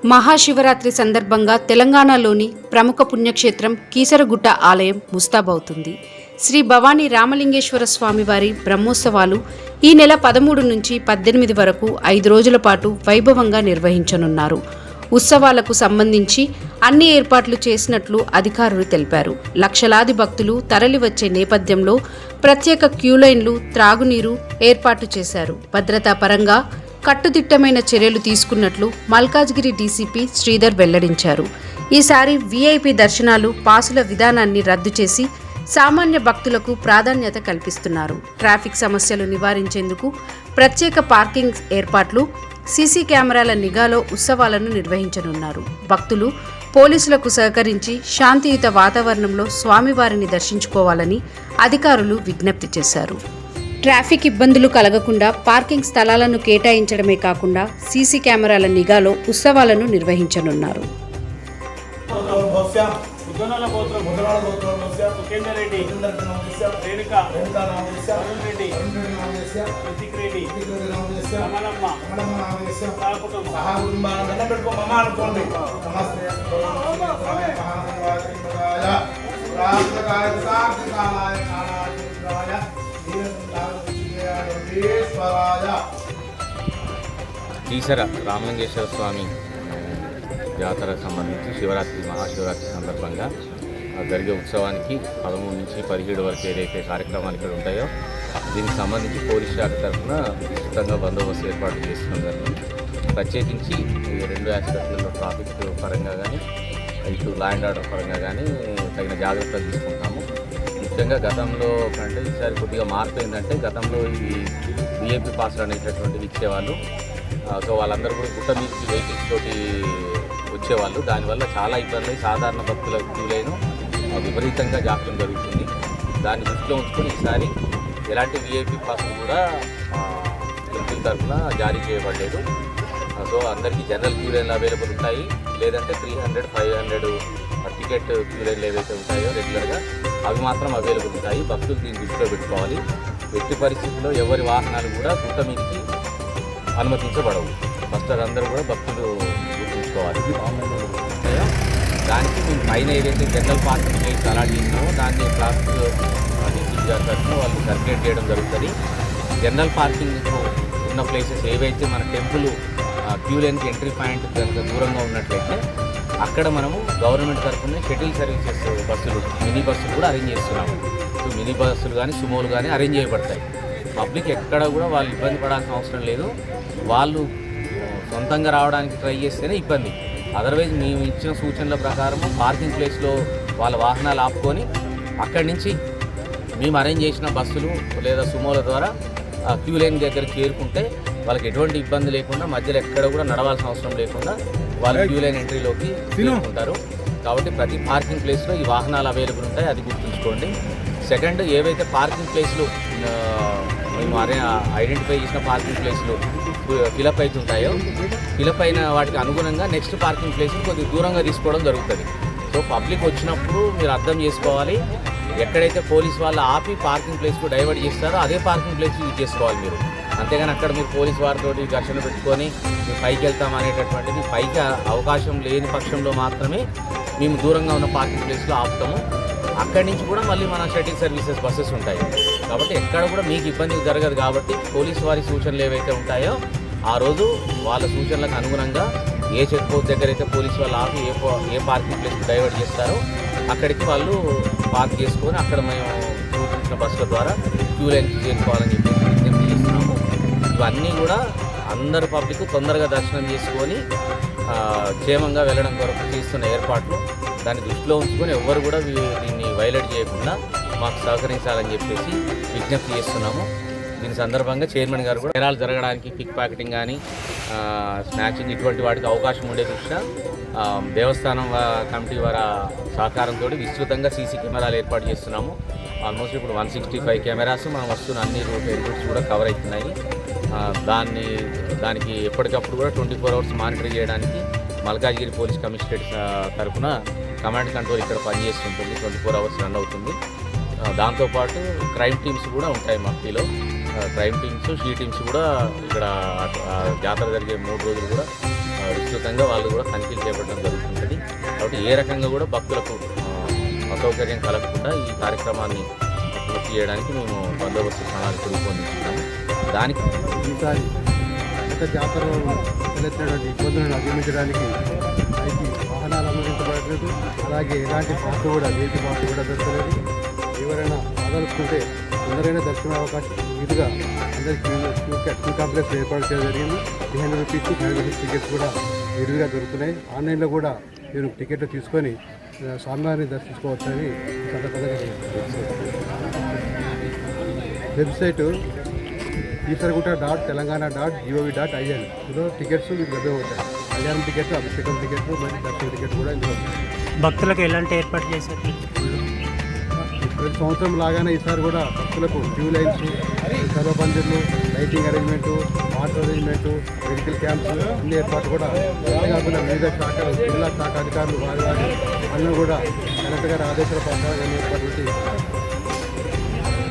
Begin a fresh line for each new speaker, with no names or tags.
మహాశివరాత్రి సందర్భంగా తెలంగాణలోని ప్రముఖ పుణ్యక్షేత్రం కీసరగుట్ట ఆలయం ముస్తాబవుతుంది. శ్రీ భవానీ రామలింగేశ్వర స్వామివారి బ్రహ్మోత్సవాలు ఈ నెల 13 నుంచి 18 వరకు 5 రోజుల పాటు వైభవంగా నిర్వహించనున్నారు. ఉత్సవాలకు సంబంధించి అన్ని ఏర్పాట్లు చేసినట్లు అధికారులు తెలిపారు. లక్షలాది భక్తులు తరలివచ్చే నేపథ్యంలో ప్రత్యేక క్యూలైన్లు, త్రాగునీరు ఏర్పాటు చేశారు. భద్రతా పరంగా కట్టుదిట్టమైన చర్యలు తీసుకున్నట్లు మల్కాజ్గిరి డీసీపీ శ్రీధర్ వెల్లడించారు. ఈసారి వీఐపీ దర్శనాలు, పాసుల విధానాన్ని రద్దు చేసి సామాన్య భక్తులకు ప్రాధాన్యత కల్పిస్తున్నారు. ట్రాఫిక్ సమస్యలు నివారించేందుకు ప్రత్యేక పార్కింగ్ ఏర్పాట్లు, సీసీ కెమెరాల నిఘాలో ఉత్సవాలను నిర్వహించనున్నారు. భక్తులు పోలీసులకు సహకరించి శాంతియుత వాతావరణంలో స్వామివారిని దర్శించుకోవాలని అధికారులు విజ్ఞప్తి చేశారు. ట్రాఫిక్ ఇబ్బందులు కలగకుండా పార్కింగ్ స్థలాలను కేటాయించడమే కాకుండా సీసీ కెమెరాల నిఘాలో ఉత్సవాలను నిర్వహించనున్నారు.
కీసర రామలింగేశ్వర స్వామి జాతరకు సంబంధించి శివరాత్రి, మహాశివరాత్రి సందర్భంగా జరిగే ఉత్సవానికి 13 నుంచి 17 వరకు ఏదైతే కార్యక్రమాలు ఇక్కడ ఉంటాయో దీనికి సంబంధించి పోలీస్ శాఖ తరఫున విస్తృతంగా బందోబస్తు ఏర్పాటు చేస్తున్నాం జరిగింది. ప్రత్యేకించి 2 ఆస్పెక్ట్లలో ట్రాఫిక్ పరంగా కానీ, ఇటు లా అండ్ ఆర్డర్ పరంగా కానీ తగిన జాగ్రత్తలు తీసుకుంటాము. ముఖ్యంగా గతంలో కంటే ఈసారి కొద్దిగా మార్పు ఏంటంటే, గతంలో ఈ విఐపి పాసులు అనేటటువంటివి ఇచ్చేవాళ్ళు. సో వాళ్ళందరూ కూడా గుట్ట మీదకి వెహికల్స్ తోటి వచ్చేవాళ్ళు. దానివల్ల చాలా ఇబ్బంది, సాధారణ భక్తుల క్యూలైన్ విపరీతంగా జాప్యం జరుగుతుంది. దాన్ని దృష్టిలో ఉంచుకొని ఈసారి ఎలాంటి విఐపి పాసులు కూడా టెంపుల్ తరఫున జారీ చేయబడలేదు. సో అందరికీ జనరల్ క్యూలైన్లు అవైలబుల్ ఉంటాయి, లేదంటే 300, 500 టికెట్ క్యూలైన్లు ఏవైతే ఉంటాయో రెగ్యులర్గా అవి మాత్రం అవైలబుల్ ఉంటాయి. భక్తులు దీన్ని దృష్టిలో పెట్టుకోవాలి. ఎట్టి పరిస్థితుల్లో ఎవరి వాహనాలు కూడా గుట్ట మీదకి అనుమతించబడవు. ఫస్ట్ అదందరూ కూడా భక్తులు గుర్తుంచుకోవాలి. దానికి మేము పైన ఏదైతే జనరల్ పార్కింగ్ ప్లేస్ అలాట్ చేసినామో దాన్ని ట్రాఫిక్ డిస్ట్రిక్ట్ తరఫున వాళ్ళు సర్క్యులేట్ చేయడం జరుగుతుంది. జనరల్ పార్కింగ్ ఉన్న ప్లేసెస్ ఏవైతే మన టెంపుల్ క్యూ లైన్కి ఎంట్రీ పాయింట్ కనుక దూరంగా ఉన్నట్లయితే అక్కడ మనము గవర్నమెంట్ తరఫున షటిల్ సర్వీసెస్ బస్సులు, మినీ బస్సులు కూడా అరేంజ్ చేస్తున్నాము. సో మినీ బస్సులు కానీ, సుమోలు కానీ అరేంజ్ చేయబడతాయి. పబ్లిక్ ఎక్కడ కూడా వాళ్ళు ఇబ్బంది పడాల్సిన అవసరం లేదు. వాళ్ళు సొంతంగా రావడానికి ట్రై చేస్తేనే ఇబ్బంది. అదర్వైజ్ మేము ఇచ్చిన సూచనల ప్రకారం పార్కింగ్ ప్లేస్లో వాళ్ళ వాహనాలు ఆపుకొని అక్కడి నుంచి మేము అరేంజ్ చేసిన బస్సులు లేదా సుమోల ద్వారా క్యూ లైన్ దగ్గరికి చేరుకుంటే వాళ్ళకి ఎటువంటి ఇబ్బంది లేకుండా, మధ్యలో ఎక్కడ కూడా నడవాల్సిన అవసరం లేకుండా వాళ్ళు క్యూ లైన్ ఎంట్రీలోకి చేరుకుంటారు. కాబట్టి ప్రతి పార్కింగ్ ప్లేస్లో ఈ వాహనాలు అవైలబుల్ ఉంటాయి, అది గుర్తుంచుకోండి. సెకండ్, ఏవైతే పార్కింగ్ ప్లేస్లు మేము ఐడెంటిఫై చేసిన పార్కింగ్ ప్లేస్లు ఫిలప్ అవుతుంటాయో, ఫిలప్ అయిన వాటికి అనుగుణంగా నెక్స్ట్ పార్కింగ్ ప్లేస్ని కొద్దిగా దూరంగా తీసుకోవడం జరుగుతుంది. సో పబ్లిక్ వచ్చినప్పుడు మీరు అర్థం చేసుకోవాలి, ఎక్కడైతే పోలీస్ వాళ్ళు ఆపి పార్కింగ్ ప్లేస్కు డైవర్ట్ చేస్తారో అదే పార్కింగ్ ప్లేస్ యూజ్ చేసుకోవాలి మీరు. అంతేగాని అక్కడ మీరు పోలీస్ వారితో ఘర్షణ పెట్టుకొని మేము పైకి వెళ్తాం అనేటటువంటిది, పైకి అవకాశం లేని పక్షంలో మాత్రమే మేము దూరంగా ఉన్న పార్కింగ్ ప్లేస్లో ఆపుతాము. అక్కడి నుంచి కూడా మళ్ళీ మన షటిల్ సర్వీసెస్ బస్సెస్ ఉంటాయి. కాబట్టి ఎక్కడ కూడా మీకు ఇబ్బంది జరగదు. కాబట్టి పోలీసు వారి సూచనలు ఏవైతే ఉంటాయో ఆ రోజు వాళ్ళ సూచనలకు అనుగుణంగా ఏ చెక్ పోస్ట్ దగ్గర అయితే పోలీసు వాళ్ళు ఆపి ఏ పార్కింగ్ ప్లేస్కి డైవర్ట్ చేస్తారో అక్కడికి వాళ్ళు పార్క్ చేసుకొని అక్కడ మేము సూచించిన బస్సుల ద్వారా క్యూ లైన్కి చేరుకోవాలని చెప్పి విజ్ఞప్తి చేస్తున్నాము. ఇవన్నీ కూడా అందరు పబ్లిక్ తొందరగా దర్శనం చేసుకొని క్షేమంగా వెళ్ళడం కొరకు చేస్తున్న ఏర్పాట్లు. దాన్ని దృష్టిలో ఉంచుకొని ఎవ్వరు కూడా దీన్ని వైలేట్ చేయకుండా మాకు సహకరించాలని చెప్పేసి విజ్ఞప్తి చేస్తున్నాము. దీని సందర్భంగా చైర్మన్ గారు కూడా నేరాలు జరగడానికి, పిక్ ప్యాకెటింగ్ కానీ, స్నాచింగ్ ఇటువంటి వాటికి అవకాశం ఉండే దృష్ట్యా దేవస్థానం కమిటీ వారి సహకారంతో విస్తృతంగా సీసీ కెమెరాలు ఏర్పాటు చేస్తున్నాము. ఆల్మోస్ట్ ఇప్పుడు 165 కెమెరాస్ మనం వస్తున్న అన్ని రూట్స్ కూడా కవర్ అవుతున్నాయి. దానికి ఎప్పటికప్పుడు కూడా 24 hours మానిటర్ చేయడానికి మల్కాజ్గిరి పోలీస్ కమిషనరేట్ తరఫున కమాండ్ కంట్రోల్ ఇక్కడ పనిచేస్తుంటుంది. 24 hours రన్ అవుతుంది. దాంతోపాటు క్రైమ్ టీమ్స్ కూడా ఉంటాయి మఫ్టీలో. క్రైమ్ టీమ్స్, షీ టీమ్స్ కూడా ఇక్కడ జాతర జరిగే 3 రోజులు కూడా విస్తృతంగా వాళ్ళు కూడా తనిఖీలు చేపట్టడం జరుగుతుంటుంది. కాబట్టి ఏ రకంగా కూడా భక్తులకు అసౌకర్యం కలగకుండా ఈ కార్యక్రమాన్ని పూర్తి చేయడానికి మేము బందోబస్తు ప్రణాళిక రూపొందించున్నాము. దానికి
ఈసారి గత జాతరలో తలెత్తినటువంటి ఇబ్బందులను అధిగమించడానికి పైకి వాహనాలు అనుమతించబడలేదు. అలాగే ఎలాంటి పాస్ కూడా వేసి పాస్ కూడా దొరకలేదు. ఎవరైనా ఆదలుచుకుంటే తొందరైనా దర్శన అవకాశం వీలుగా అందరికీ క్యూ కాంప్లెక్స్ ఏర్పాటు చేయడం జరిగింది. 300 రూపీస్ 500 రూపీస్ టికెట్స్ కూడా విరివిగా దొరుకుతున్నాయి. ఆన్లైన్లో కూడా మీరు టికెట్లు తీసుకొని స్వామివారిని దర్శించుకోవచ్చని సందర్భంగా వెబ్సైట్ keesaraguta.telangana.gov.in ఇందులో టికెట్స్ మీకు లభ్యమవుతాయి. కళ్యాణం టికెట్లు, అభిషేకం టికెట్లు మరియు దర్శన టికెట్ కూడా ఇందులో ఉంటాయి.
భక్తులకు ఎలాంటి ఏర్పాటు చేశారు?
ప్రతి సంవత్సరం లాగానే ఈసారి కూడా భక్తులకు క్యూ లైన్స్, సర్వబంధులు, lighting arrangement, water arrangement, medical camps అన్ని ఏర్పాటు కూడా అంతేకాకుండా వివిధ శాఖలు, జిల్లా శాఖ అధికారులు వారి అందరూ కూడా కలెక్టర్ గారి ఆదేశాల ప్రకారం ఏర్పాటు